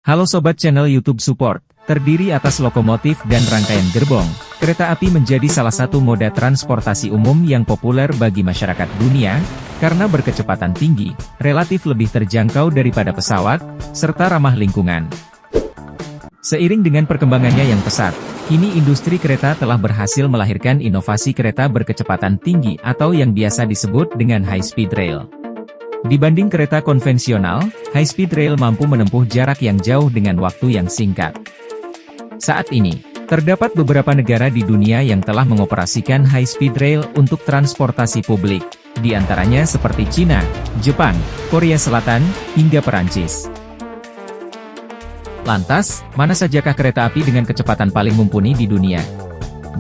Halo Sobat Channel YouTube Support, terdiri atas lokomotif dan rangkaian gerbong, kereta api menjadi salah satu moda transportasi umum yang populer bagi masyarakat dunia, karena berkecepatan tinggi, relatif lebih terjangkau daripada pesawat, serta ramah lingkungan. Seiring dengan perkembangannya yang pesat, kini industri kereta telah berhasil melahirkan inovasi kereta berkecepatan tinggi atau yang biasa disebut dengan high-speed rail. Dibanding kereta konvensional, high-speed rail mampu menempuh jarak yang jauh dengan waktu yang singkat. Saat ini, terdapat beberapa negara di dunia yang telah mengoperasikan high-speed rail untuk transportasi publik, di antaranya seperti Cina, Jepang, Korea Selatan, hingga Perancis. Lantas, mana sajakah kereta api dengan kecepatan paling mumpuni di dunia?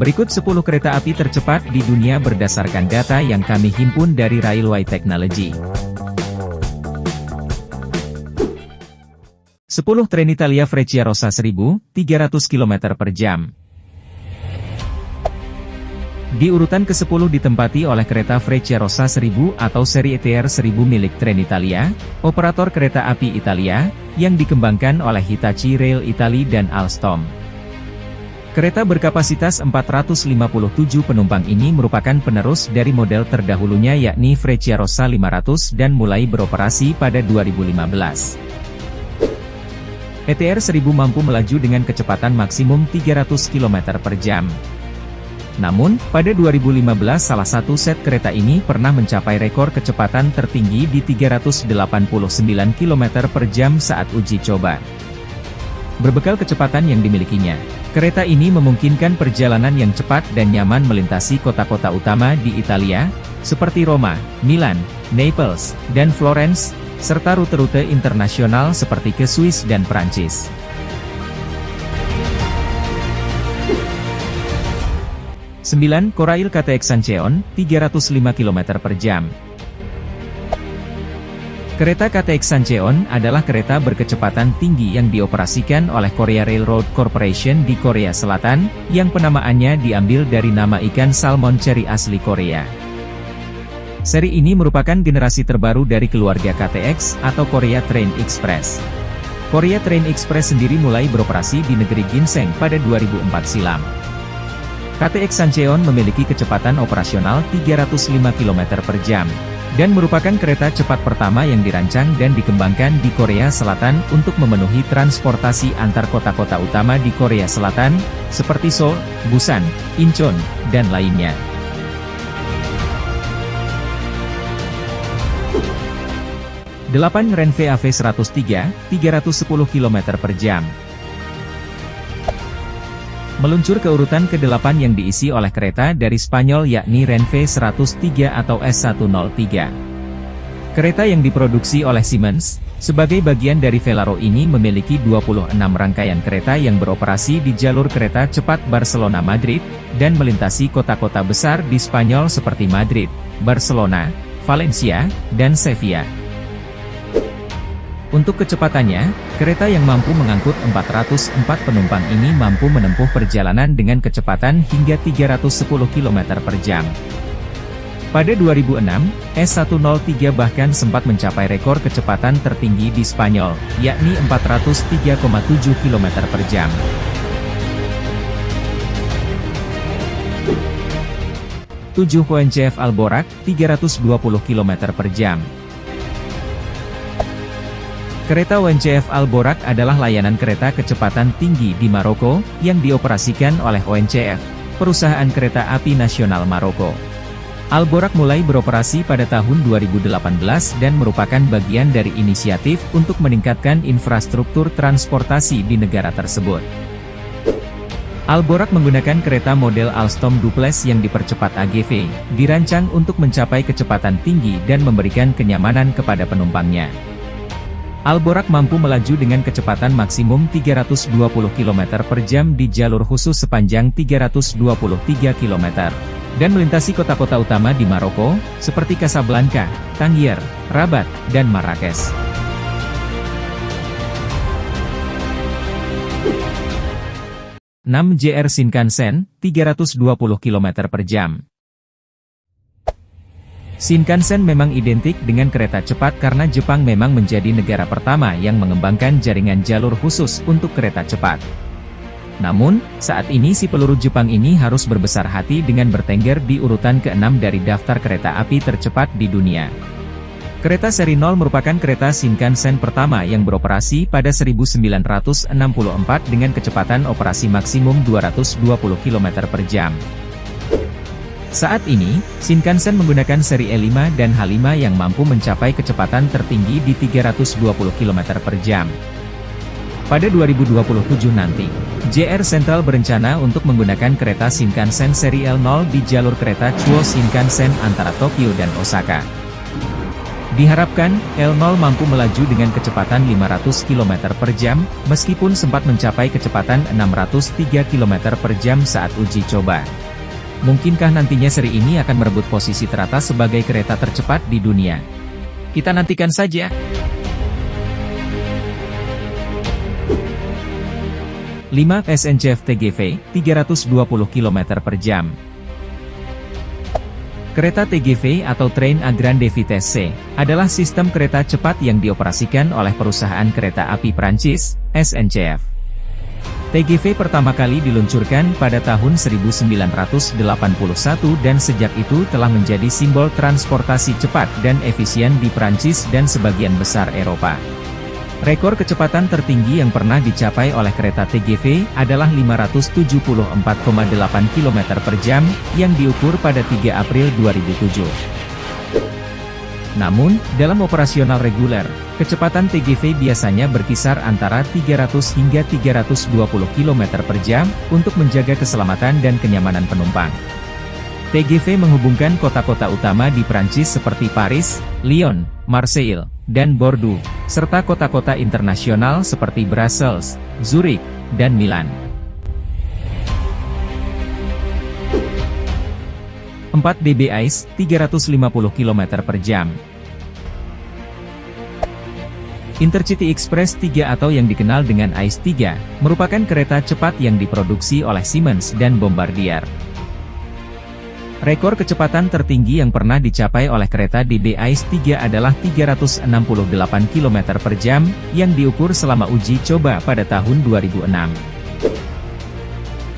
Berikut 10 kereta api tercepat di dunia berdasarkan data yang kami himpun dari Railway Technology. 10 Trenitalia Frecciarossa 1300 km per jam. Di urutan ke-10 ditempati oleh kereta Frecciarossa 1000 atau seri ETR 1000 milik Trenitalia, operator kereta api Italia, yang dikembangkan oleh Hitachi Rail Italy dan Alstom. Kereta berkapasitas 457 penumpang ini merupakan penerus dari model terdahulunya yakni Frecciarossa 500 dan mulai beroperasi pada 2015. ETR 1000 mampu melaju dengan kecepatan maksimum 300 km per jam. Namun, pada 2015 salah satu set kereta ini pernah mencapai rekor kecepatan tertinggi di 389 km per jam saat uji coba. Berbekal kecepatan yang dimilikinya, kereta ini memungkinkan perjalanan yang cepat dan nyaman melintasi kota-kota utama di Italia, seperti Roma, Milan, Naples, dan Florence, serta rute-rute internasional seperti ke Swiss dan Prancis. Sembilan, Corail KTX Sancheon, 305 km per jam. Kereta KTX Sancheon adalah kereta berkecepatan tinggi yang dioperasikan oleh Korea Railroad Corporation di Korea Selatan, yang penamaannya diambil dari nama ikan salmon ceri asli Korea. Seri ini merupakan generasi terbaru dari keluarga KTX atau Korea Train Express. Korea Train Express sendiri mulai beroperasi di negeri Ginseng pada 2004 silam. KTX Sancheon memiliki kecepatan operasional 305 km per jam, dan merupakan kereta cepat pertama yang dirancang dan dikembangkan di Korea Selatan untuk memenuhi transportasi antar kota-kota utama di Korea Selatan, seperti Seoul, Busan, Incheon, dan lainnya. 8 Renfe AV 103, 310 km per jam. Meluncur ke urutan ke-8 yang diisi oleh kereta dari Spanyol yakni Renfe 103 atau S103. Kereta yang diproduksi oleh Siemens, sebagai bagian dari Velaro ini memiliki 26 rangkaian kereta yang beroperasi di jalur kereta cepat Barcelona-Madrid, dan melintasi kota-kota besar di Spanyol seperti Madrid, Barcelona, Valencia, dan Sevilla. Untuk kecepatannya, kereta yang mampu mengangkut 404 penumpang ini mampu menempuh perjalanan dengan kecepatan hingga 310 km per jam. Pada 2006, S103 bahkan sempat mencapai rekor kecepatan tertinggi di Spanyol, yakni 403,7 km per jam. 7 ONCF Alborac, 320 km per jam. Kereta ONCF Alborac adalah layanan kereta kecepatan tinggi di Maroko, yang dioperasikan oleh ONCF, perusahaan kereta api nasional Maroko. Alborac mulai beroperasi pada tahun 2018 dan merupakan bagian dari inisiatif untuk meningkatkan infrastruktur transportasi di negara tersebut. Alborac menggunakan kereta model Alstom Duplex yang dipercepat AGV, dirancang untuk mencapai kecepatan tinggi dan memberikan kenyamanan kepada penumpangnya. Alborac mampu melaju dengan kecepatan maksimum 320 km per jam di jalur khusus sepanjang 323 km, dan melintasi kota-kota utama di Maroko, seperti Casablanca, Tangier, Rabat, dan Marrakesh. 6 JR Shinkansen, 320 km per jam. Shinkansen memang identik dengan kereta cepat karena Jepang memang menjadi negara pertama yang mengembangkan jaringan jalur khusus untuk kereta cepat. Namun, saat ini si peluru Jepang ini harus berbesar hati dengan bertengger di urutan ke-6 dari daftar kereta api tercepat di dunia. Kereta seri 0 merupakan kereta Shinkansen pertama yang beroperasi pada 1964 dengan kecepatan operasi maksimum 220 km per jam. Saat ini, Shinkansen menggunakan seri E5 dan H5 yang mampu mencapai kecepatan tertinggi di 320 km per jam. Pada 2027 nanti, JR Central berencana untuk menggunakan kereta Shinkansen seri L0 di jalur kereta Chuo Shinkansen antara Tokyo dan Osaka. Diharapkan, L0 mampu melaju dengan kecepatan 500 km per jam, meskipun sempat mencapai kecepatan 603 km per jam saat uji coba. Mungkinkah nantinya seri ini akan merebut posisi teratas sebagai kereta tercepat di dunia? Kita nantikan saja. 5. SNCF TGV, 320 km per jam. Kereta TGV atau Train à Grande Vitesse, adalah sistem kereta cepat yang dioperasikan oleh perusahaan kereta api Prancis, SNCF. TGV pertama kali diluncurkan pada tahun 1981 dan sejak itu telah menjadi simbol transportasi cepat dan efisien di Prancis dan sebagian besar Eropa. Rekor kecepatan tertinggi yang pernah dicapai oleh kereta TGV adalah 574,8 km per jam, yang diukur pada 3 April 2007. Namun, dalam operasional reguler, kecepatan TGV biasanya berkisar antara 300 hingga 320 km per jam, untuk menjaga keselamatan dan kenyamanan penumpang. TGV menghubungkan kota-kota utama di Prancis seperti Paris, Lyon, Marseille, dan Bordeaux, serta kota-kota internasional seperti Brussels, Zurich, dan Milan. 4 DB ICE, 350 km per jam. Intercity Express 3 atau yang dikenal dengan ICE 3, merupakan kereta cepat yang diproduksi oleh Siemens dan Bombardier. Rekor kecepatan tertinggi yang pernah dicapai oleh kereta DB ICE 3 adalah 368 km per jam, yang diukur selama uji coba pada tahun 2006.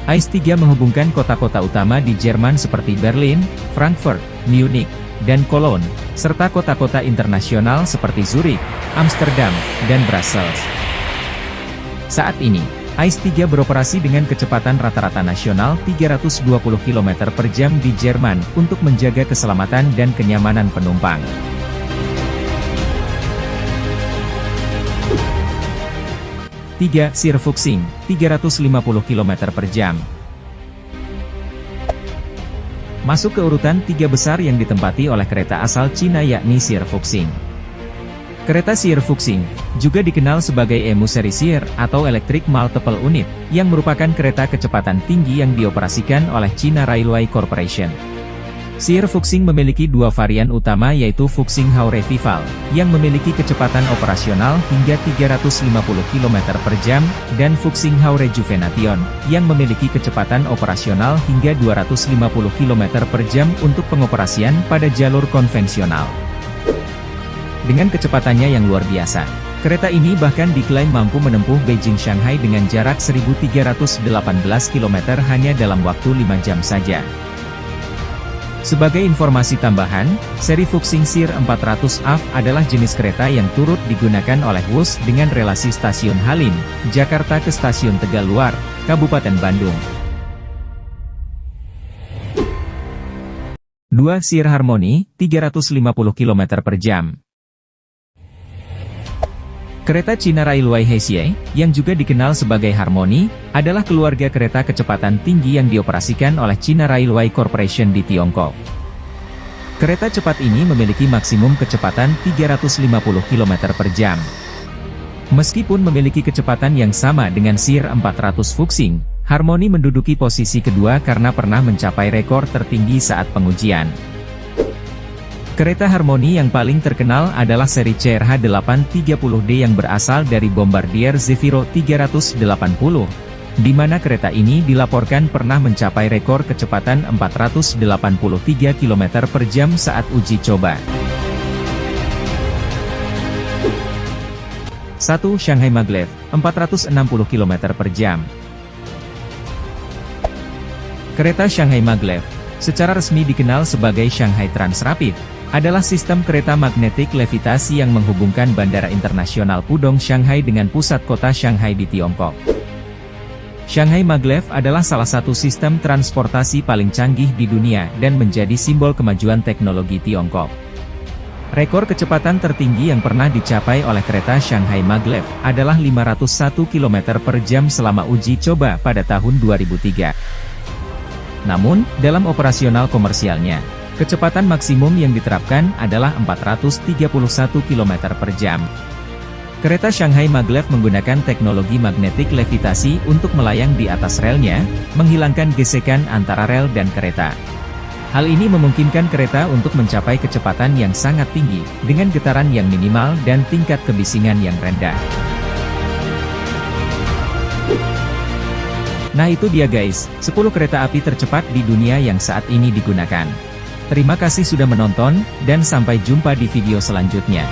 ICE 3 menghubungkan kota-kota utama di Jerman seperti Berlin, Frankfurt, Munich, dan Cologne, serta kota-kota internasional seperti Zurich, Amsterdam, dan Brussels. Saat ini, ICE 3 beroperasi dengan kecepatan rata-rata nasional 320 km per jam di Jerman, untuk menjaga keselamatan dan kenyamanan penumpang. Tiga, Sierfuchsing, 350 km per jam. Masuk ke urutan 3 besar yang ditempati oleh kereta asal Cina yakni Sierfuchsing. Kereta Sierfuchsing, juga dikenal sebagai EMU seri Sier atau Electric Multiple Unit, yang merupakan kereta kecepatan tinggi yang dioperasikan oleh China Railway Corporation. Sierfuchsing memiliki 2 varian utama yaitu Fuxing Hao Revival, yang memiliki kecepatan operasional hingga 350 km per jam, dan Fuxing Hao Rejuvenation, yang memiliki kecepatan operasional hingga 250 km per jam untuk pengoperasian pada jalur konvensional. Dengan kecepatannya yang luar biasa, kereta ini bahkan diklaim mampu menempuh Beijing-Shanghai dengan jarak 1.318 km hanya dalam waktu 5 jam saja. Sebagai informasi tambahan, seri Fuxing Sier 400 AF adalah jenis kereta yang turut digunakan oleh WUS dengan relasi Stasiun Halim, Jakarta ke Stasiun Tegaluar, Kabupaten Bandung. 2. Sier Harmony, 350 km per jam. Kereta China Railway Hexie, yang juga dikenal sebagai Harmony, adalah keluarga kereta kecepatan tinggi yang dioperasikan oleh China Railway Corporation di Tiongkok. Kereta cepat ini memiliki maksimum kecepatan 350 km per jam. Meskipun memiliki kecepatan yang sama dengan Sier 400 Fuxing, Harmony menduduki posisi kedua karena pernah mencapai rekor tertinggi saat pengujian. Kereta Harmony yang paling terkenal adalah seri CRH 830D yang berasal dari Bombardier Zefiro 380, di mana kereta ini dilaporkan pernah mencapai rekor kecepatan 483 km per jam saat uji coba. 1. Shanghai Maglev, 460 km per jam. Kereta Shanghai Maglev, secara resmi dikenal sebagai Shanghai Transrapid, adalah sistem kereta magnetik levitasi yang menghubungkan Bandara Internasional Pudong Shanghai dengan pusat kota Shanghai di Tiongkok. Shanghai Maglev adalah salah satu sistem transportasi paling canggih di dunia dan menjadi simbol kemajuan teknologi Tiongkok. Rekor kecepatan tertinggi yang pernah dicapai oleh kereta Shanghai Maglev adalah 501 km per jam selama uji coba pada tahun 2003. Namun, dalam operasional komersialnya, kecepatan maksimum yang diterapkan adalah 431 km per jam. Kereta Shanghai Maglev menggunakan teknologi magnetik levitasi untuk melayang di atas relnya, menghilangkan gesekan antara rel dan kereta. Hal ini memungkinkan kereta untuk mencapai kecepatan yang sangat tinggi, dengan getaran yang minimal dan tingkat kebisingan yang rendah. Nah itu dia guys, 10 kereta api tercepat di dunia yang saat ini digunakan. Terima kasih sudah menonton, dan sampai jumpa di video selanjutnya.